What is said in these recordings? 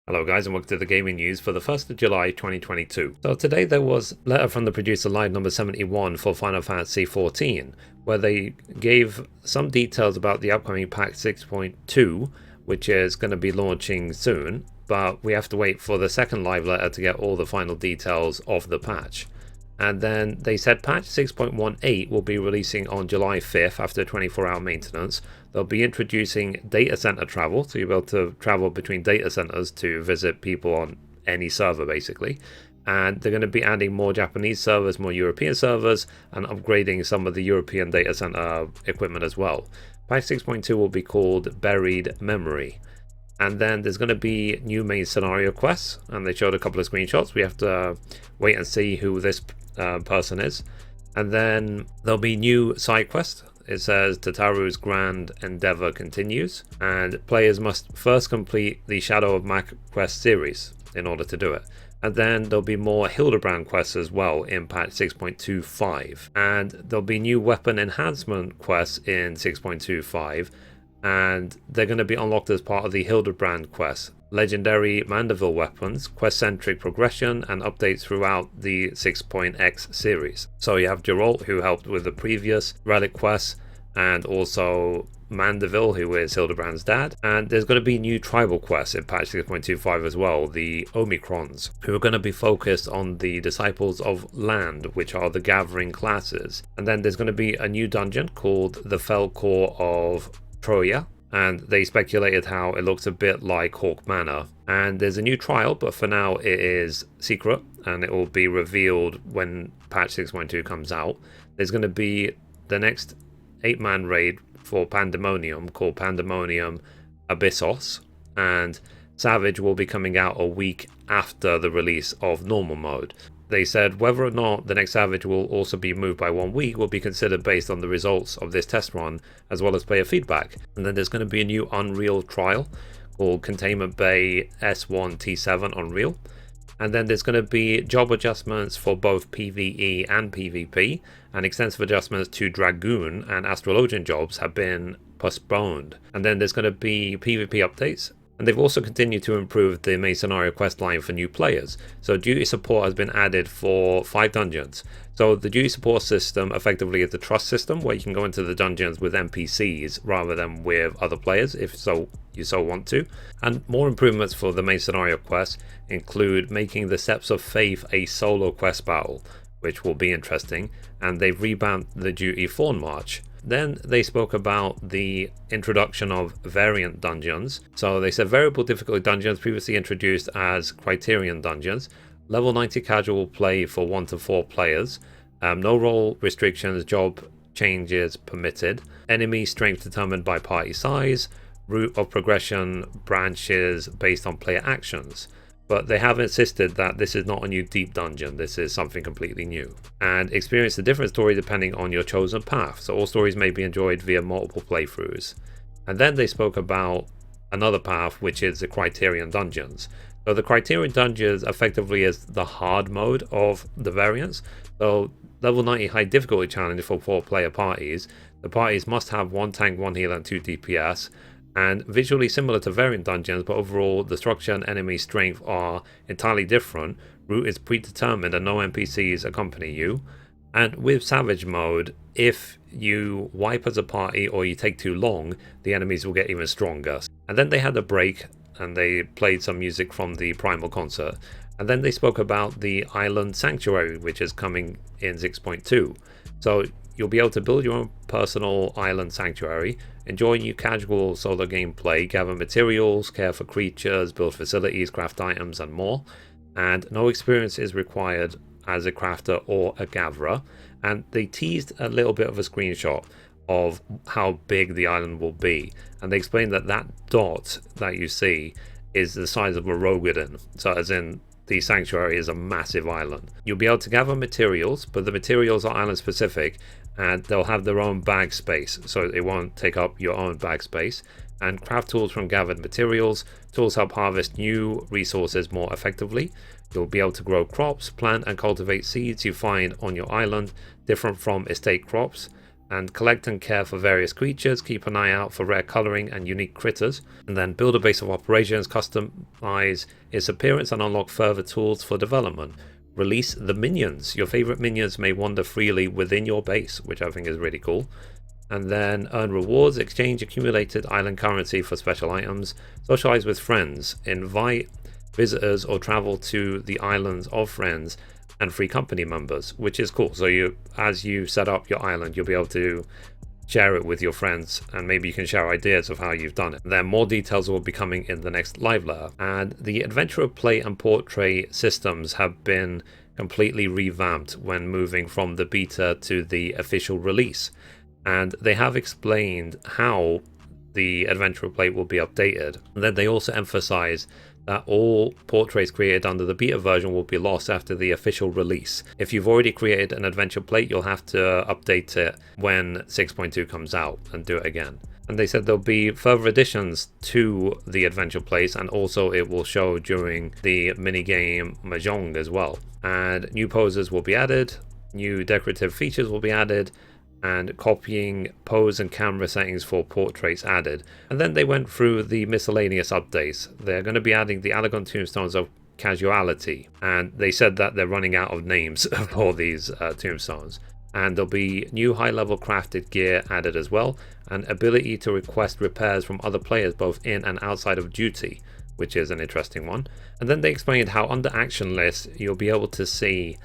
Hello guys and welcome to the gaming news for the 1st of July 2022. So today there was a letter from the producer live number 71 for Final Fantasy XIV, where they gave some details about the upcoming patch 6.2, which is going to be launching soon, but we have to wait for the second live letter to get all the final details of the patch. And then they said patch 6.18 will be releasing on July 5th after 24-hour maintenance. They'll be introducing data center travel, so you'll be able to travel between data centers to visit people on any server basically. And they're going to be adding more Japanese servers, more European servers, and upgrading some of the European data center equipment as well. Patch 6.2 will be called Buried Memory. And then there's going to be new main scenario quests, and they showed a couple of screenshots. We have to wait and see who this person is. And then there'll be new side quest. It says Tataru's grand endeavor continues, and players must first complete the Shadow of Mac quest series in order to do it. And then there'll be more Hildibrand quests as well in patch 6.25, and there'll be new weapon enhancement quests in 6.25, and they're going to be unlocked as part of the Hildibrand Quests. Legendary Mandeville weapons, quest-centric progression, and updates throughout the 6.x series. So you have Geralt, who helped with the previous Relic quests, and also Mandeville, who is Hildibrand's dad. And there's going to be new tribal quests in patch 6.25 as well, the Omicrons, who are going to be focused on the Disciples of Land, which are the gathering classes. And then there's going to be a new dungeon called the Fell Core of Troya, and they speculated how it looks a bit like Hawk Manor. And there's a new trial, but for now it is secret, and it will be revealed when patch 6.2 comes out. There's going to be the next 8-man raid for Pandemonium called Pandemonium Abyssos, and Savage will be coming out a week after the release of normal mode. They said whether or not the next Savage will also be moved by 1 week will be considered based on the results of this test run, as well as player feedback. And then there's going to be a new Unreal trial called Containment Bay S1T7 Unreal. And then there's going to be job adjustments for both PvE and PvP, and extensive adjustments to Dragoon and Astrologian jobs have been postponed. And then there's going to be PvP updates. And they've also continued to improve the main scenario quest line for new players. So duty support has been added for 5 dungeons. So the duty support system effectively is the trust system, where you can go into the dungeons with NPCs rather than with other players if you so want to. And more improvements for the main scenario quests include making the Steps of Faith a solo quest battle, which will be interesting. And they've revamped the duty Fawn March. Then they spoke about the introduction of variant dungeons. So they said variable difficulty dungeons, previously introduced as Criterion Dungeons. Level 90 casual play for 1 to 4 players. No role restrictions, job changes permitted. Enemy strength determined by party size. Route of progression branches based on player actions. But they have insisted that this is not a new deep dungeon, this is something completely new. And experience a different story depending on your chosen path, so all stories may be enjoyed via multiple playthroughs. And then they spoke about another path, which is the Criterion Dungeons. So the Criterion Dungeons effectively is the hard mode of the variants. So level 90 high difficulty challenge for 4 player parties. The parties must have 1 tank, 1 healer and 2 DPS. And visually similar to variant dungeons, but overall the structure and enemy strength are entirely different. Route is predetermined and no NPCs accompany you. And with Savage mode, if you wipe as a party or you take too long, the enemies will get even stronger. And then they had a break and they played some music from the Primal concert. And then they spoke about the Island Sanctuary, which is coming in 6.2. So you'll be able to build your own personal island sanctuary, enjoy new casual solo gameplay, gather materials, care for creatures, build facilities, craft items and more. And no experience is required as a crafter or a gatherer. And they teased a little bit of a screenshot of how big the island will be. And they explained that that dot that you see is the size of a Rogadin. So as in, the sanctuary is a massive island. You'll be able to gather materials, but the materials are island specific and they'll have their own bag space, so it won't take up your own bag space. And craft tools from gathered materials. Tools help harvest new resources more effectively. You'll be able to grow crops, plant and cultivate seeds you find on your island, different from estate crops. and collect and care for various creatures, keep an eye out for rare colouring and unique critters, and then build a base of operations, customize its appearance and unlock further tools for development. Release the minions. Your favourite minions may wander freely within your base, which I think is really cool. And then earn rewards, exchange accumulated island currency for special items, socialize with friends, invite visitors or travel to the islands of friends, and free company members, which is cool. So as you set up your island, you'll be able to share it with your friends, and maybe you can share ideas of how you've done it. Then more details will be coming in the next live letter. And the adventurer play and portrait systems have been completely revamped when moving from the beta to the official release, and they have explained how the adventurer plate will be updated. And then they also emphasize that all portraits created under the beta version will be lost after the official release. If you've already created an adventure plate, you'll have to update it when 6.2 comes out and do it again. And they said there'll be further additions to the adventure plates, and also it will show during the minigame Mahjong as well. And new poses will be added, new decorative features will be added, and copying pose and camera settings for portraits added. And then they went through the miscellaneous updates. They're going to be adding the Allegon tombstones of casuality, and they said that they're running out of names for these tombstones. And there'll be new high-level crafted gear added as well, and ability to request repairs from other players both in and outside of duty, which is an interesting one. And then they explained how under action list you'll be able to see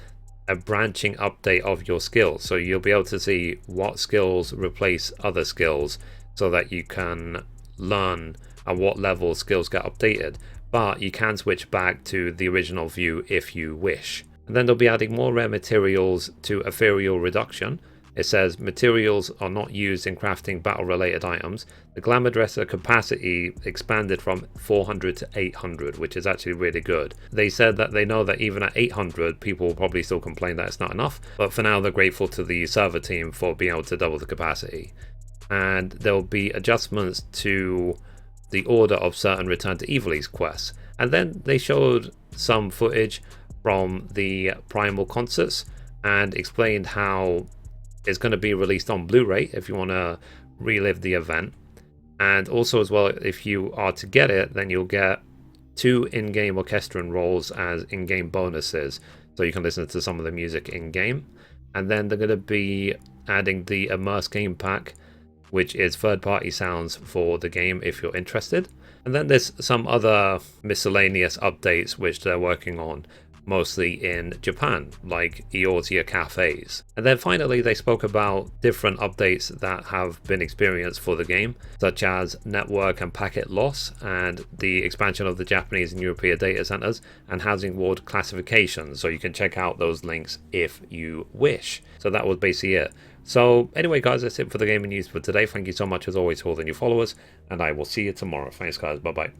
a branching update of your skills. So you'll be able to see what skills replace other skills, so that you can learn at what level skills get updated, but you can switch back to the original view if you wish. And then they'll be adding more rare materials to ethereal reduction. It says materials are not used in crafting battle related items. The glamour dresser capacity expanded from 400 to 800, which is actually really good. They said that they know that even at 800 people will probably still complain that it's not enough, but for now they're grateful to the server team for being able to double the capacity. And there'll be adjustments to the order of certain Return to Evilise quests. And then they showed some footage from the Primal concerts and explained how it's going to be released on Blu-ray if you want to relive the event. And also as well, if you are to get it, then you'll get 2 in-game orchestrion rolls as in-game bonuses, so you can listen to some of the music in-game. And then they're going to be adding the Immerse Game Pack, which is third-party sounds for the game if you're interested. And then there's some other miscellaneous updates which they're working on, mostly in Japan, like Eorzea cafes. And then finally they spoke about different updates that have been experienced for the game, such as network and packet loss, and the expansion of the Japanese and European data centers, and housing ward classification. So you can check out those links if you wish. So that was basically it. So anyway guys, that's it for the gaming news for today. Thank you so much as always for all the new followers, and I will see you tomorrow. Thanks guys, bye bye.